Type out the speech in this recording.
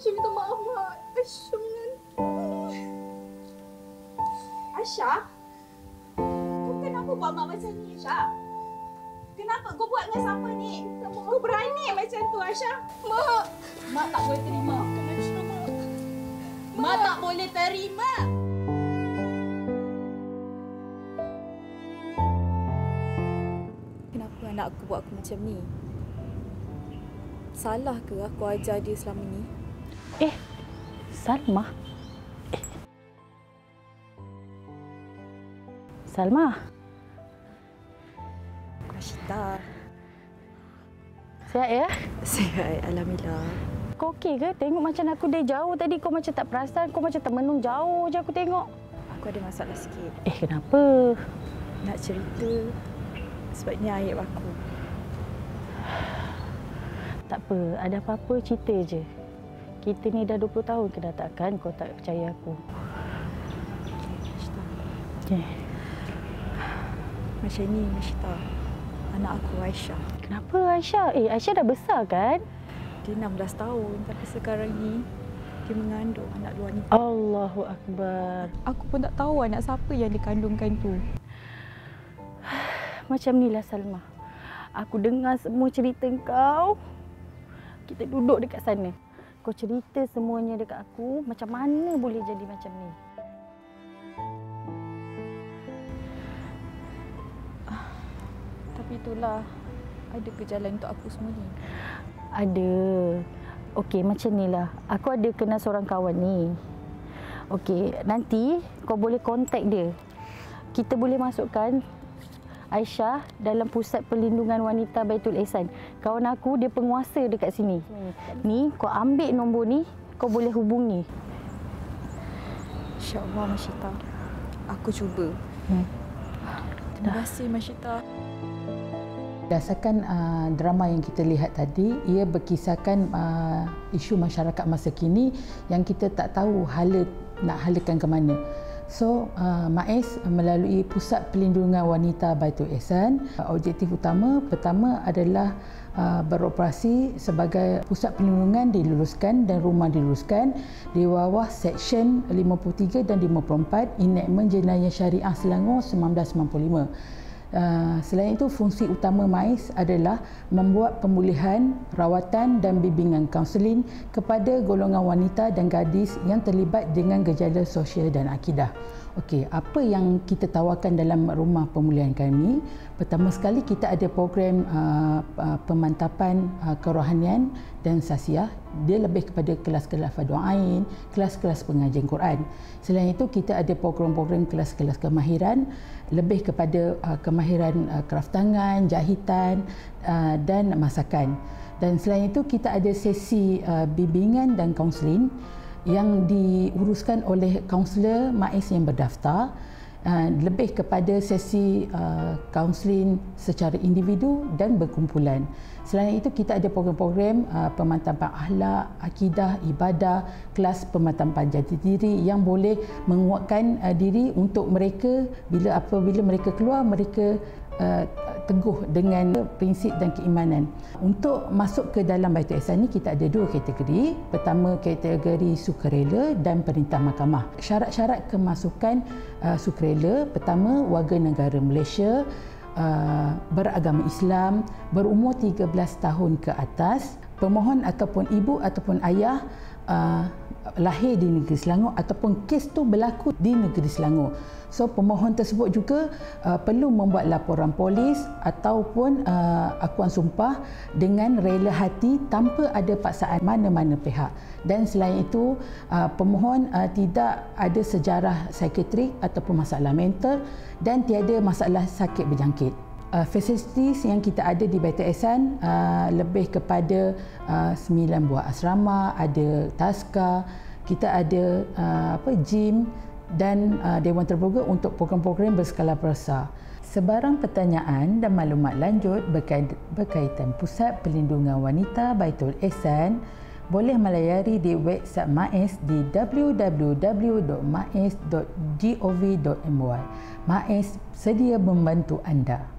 Aisyah minta maaf, Mak. Aisyah mengantuk. Aisyah? Kau kenapa buat Mak macam ni, Aisyah? Kenapa kau buat dengan siapa ni? Kau berani macam tu, Aisyah? Mak! Mak tak boleh terima. Aisyah, Mak. Mak tak boleh terima. Kenapa anak aku buat aku macam ni? Salah ke aku ajar dia selama ni? Salma? Salma? Ashita. Sihat ya? Sihat, alhamdulillah. Kau okey ke? Tengok macam aku dari jauh tadi. Kau macam tak perasan. Kau macam termenung jauh je aku tengok. Aku ada masalah sikit. Kenapa? Nak cerita sebabnya ayat aku. Tak apa. Ada apa-apa cerita je. Kita ni dah 20 tahun kenatakan. Kau tak percaya aku. Ashita. Okay. Macam ni, Ashita. Anak aku, Aisyah. Kenapa Aisyah? Aisyah dah besar kan? Dia 16 tahun tapi sekarang ni dia mengandung anak luar nikah. Allahu Akbar. Aku pun tak tahu anak siapa yang dikandungkan tu. Macam inilah Salma. Aku dengar semua cerita kau. Kita duduk dekat sana. Kau cerita semuanya dekat aku. Macam mana boleh jadi macam ni? Tapi itulah, ada ke jalan untuk aku semua ni? Ada. Okey, macam inilah. Aku ada kenal seorang kawan ni. Okey, nanti kau boleh kontak dia. Kita boleh masukkan Aisyah dalam pusat perlindungan wanita Baitul Ihsan. Kawan aku dia penguasa dekat sini. Ni kau ambil nombor ni, kau boleh hubungi. InsyaAllah, Mashita. Aku cuba. Terima kasih, Mashita. Berdasarkan drama yang kita lihat tadi, ia berkisahkan isu masyarakat masa kini yang kita tak tahu nak halakan ke mana. So, MAIS melalui Pusat Perlindungan Wanita Baitul Ihsan, objektif utama pertama adalah beroperasi sebagai pusat perlindungan diluluskan dan rumah diluluskan di bawah Seksyen 53 dan 54 Enactment Jenayah Syariah Selangor 1995. Selain itu, fungsi utama MAIS adalah membuat pemulihan, rawatan dan bimbingan kaunseling kepada golongan wanita dan gadis yang terlibat dengan gejala sosial dan akidah. Okey, apa yang kita tawarkan dalam rumah pemulihan kami? Pertama sekali, kita ada program pemantapan kerohanian dan sasiah. Dia lebih kepada kelas-kelas fardhu ain, kelas-kelas pengajian Quran. Selain itu, kita ada program-program kelas-kelas kemahiran, lebih kepada kemahiran kraft tangan, jahitan dan masakan. Dan selain itu, kita ada sesi bimbingan dan kaunseling yang diuruskan oleh kaunselor MAIS yang berdaftar, lebih kepada sesi kaunseling secara individu dan berkumpulan. Selain itu, kita ada program-program pemantapan akhlak, akidah, ibadah, kelas pemantapan jati diri yang boleh menguatkan diri untuk mereka apabila mereka keluar, mereka teguh dengan prinsip dan keimanan. Untuk masuk ke dalam Baitul Ihsan ni, kita ada dua kategori. Pertama, kategori sukarela dan perintah mahkamah. Syarat-syarat kemasukan sukarela, pertama, warga negara Malaysia, beragama Islam, berumur 13 tahun ke atas, pemohon ataupun ibu ataupun ayah lahir di negeri Selangor ataupun kes tu berlaku di negeri Selangor. So, pemohon tersebut juga perlu membuat laporan polis ataupun akuan sumpah dengan rela hati tanpa ada paksaan mana-mana pihak. Dan selain itu, pemohon tidak ada sejarah psikiatrik ataupun masalah mental dan tiada masalah sakit berjangkit. Fasilitis yang kita ada di Baitul Ihsan lebih kepada 9 buah asrama, ada taska, kita ada gym dan Dewan Terbuka untuk program-program berskala besar. Sebarang pertanyaan dan maklumat lanjut berkaitan Pusat Perlindungan Wanita Baitul Ihsan boleh melayari di website MAIS di www.mais.gov.my. MAIS sedia membantu anda.